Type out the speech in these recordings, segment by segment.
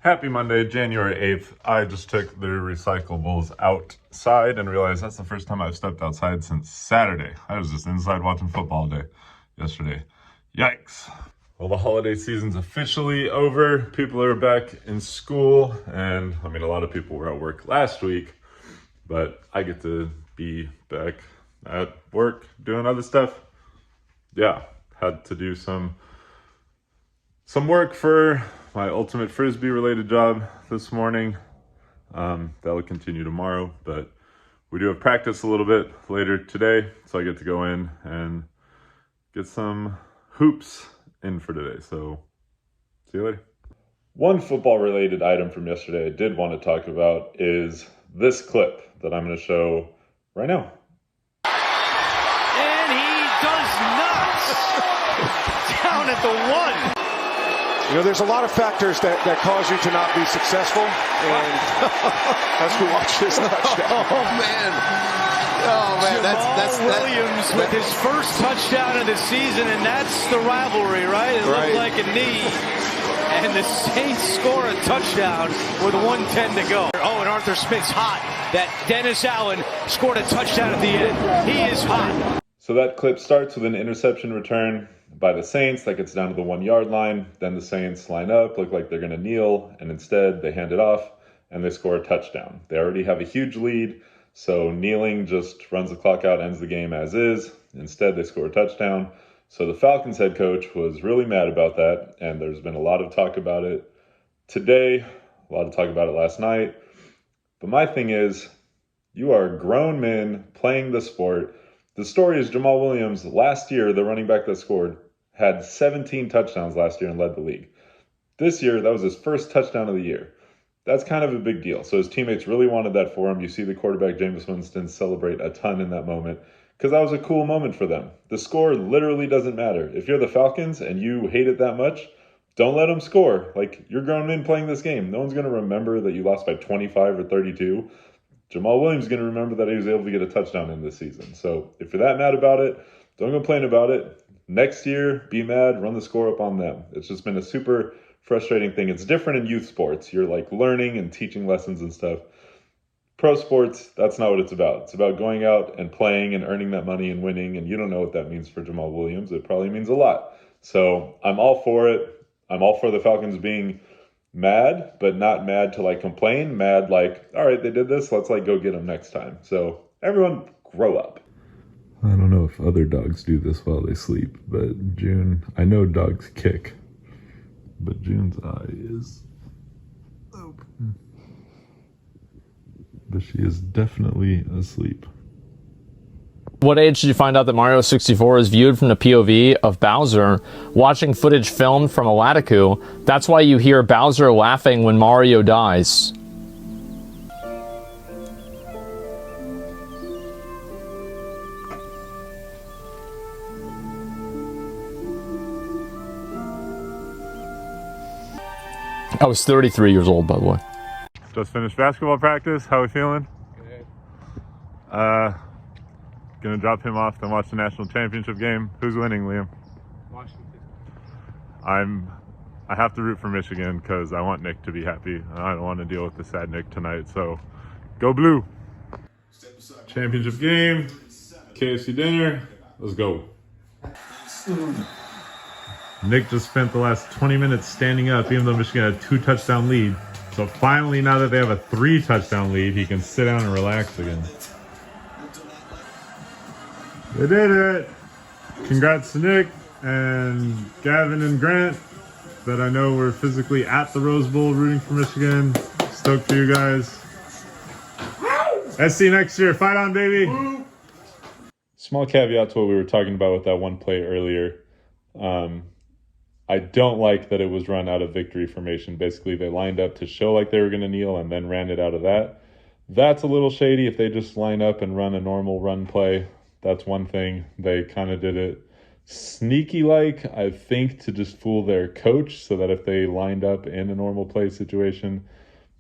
Happy Monday, January 8th. I just took the recyclables outside and realized that's the first time I've stepped outside since Saturday. I was just inside watching football all day yesterday. Yikes. Well, the holiday season's officially over. People are back in school, and a lot of people were at work last week, but I get to be back at work doing other stuff. Yeah, had to do some work for my ultimate frisbee related job this morning. That'll continue tomorrow, but we do have practice a little bit later today, so I get to go in and get some hoops in for today. So see you later. One football related item from yesterday I did want to talk about is this clip that I'm going to show right now. And he does not down at the one. You know, there's a lot of factors that cause you to not be successful, and as we watch this touchdown. Oh man, that's Williams with his first touchdown of the season, and that's the rivalry, right? It looked like a knee, and the Saints score a touchdown with 1:10 to go. Oh, and Arthur Smith's hot. That Dennis Allen scored a touchdown at the end. He is hot. So that clip starts with an interception return by the Saints that gets down to the 1 yard line. Then the Saints line up, look like they're going to kneel, and instead they hand it off and they score a touchdown. They already have a huge lead, so kneeling just runs the clock out, ends the game as is. Instead, they score a touchdown. So the Falcons head coach was really mad about that, and there's been a lot of talk about it today, a lot of talk about it last night. But my thing is, you are grown men playing the sport. The story is Jamal Williams, last year, the running back that scored, had 17 touchdowns last year and led the league. This year, that was his first touchdown of the year. That's kind of a big deal. So his teammates really wanted that for him. You see the quarterback, Jameis Winston, celebrate a ton in that moment because that was a cool moment for them. The score literally doesn't matter. If you're the Falcons and you hate it that much, don't let them score. Like, you're grown men playing this game. No one's going to remember that you lost by 25 or 32. Jamal Williams is going to remember that he was able to get a touchdown in this season. So if you're that mad about it, don't complain about it. Next year, be mad, run the score up on them. It's just been a super frustrating thing. It's different in youth sports. You're like learning and teaching lessons and stuff. Pro sports, that's not what it's about. It's about going out and playing and earning that money and winning. And you don't know what that means for Jamal Williams. It probably means a lot. So I'm all for it. I'm all for the Falcons being mad, but not mad to like complain. Mad like, all right, they did this. Let's like go get them next time. So everyone grow up. I don't know if other dogs do this while they sleep, but June, I know dogs kick, but June's eye is open. But she is definitely asleep. What age did you find out that Mario 64 is viewed from the POV of Bowser watching footage filmed from a Latiku? That's why you hear Bowser laughing when Mario dies. I was 33 years old, by the way. Just finished basketball practice. How are we feeling? Good. Gonna drop him off, then watch the national championship game. Who's winning, Liam? Washington. I have to root for Michigan because I want Nick to be happy. I don't want to deal with the sad Nick tonight. So, go blue. Championship game, KFC dinner. Let's go. Nick just spent the last 20 minutes standing up, even though Michigan had a 2 touchdown lead. So finally, now that they have a 3 touchdown lead, he can sit down and relax again. They did it! Congrats to Nick and Gavin and Grant that I know were physically at the Rose Bowl rooting for Michigan. Stoked for you guys. SC next year. Fight on, baby! Small caveat to what we were talking about with that one play earlier. I don't like that it was run out of victory formation. Basically, they lined up to show like they were going to kneel and then ran it out of that. That's a little shady. If they just line up and run a normal run play, that's one thing. They kind of did it sneaky-like, I think, to just fool their coach so that if they lined up in a normal play situation,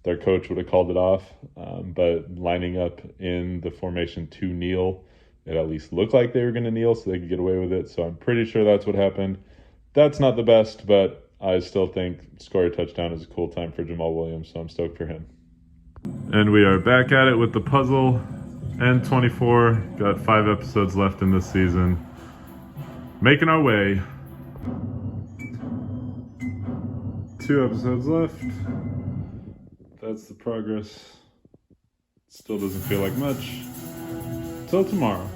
their coach would have called it off. But lining up in the formation to kneel, it at least looked like they were going to kneel so they could get away with it. So I'm pretty sure that's what happened. That's not the best, but I still think score a touchdown is a cool time for Jamal Williams, so I'm stoked for him. And we are back at it with the puzzle. N24, got 5 episodes left in this season. Making our way. 2 episodes left. That's the progress. Still doesn't feel like much. Till tomorrow.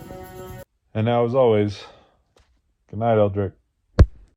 And now, as always, good night, Eldrick.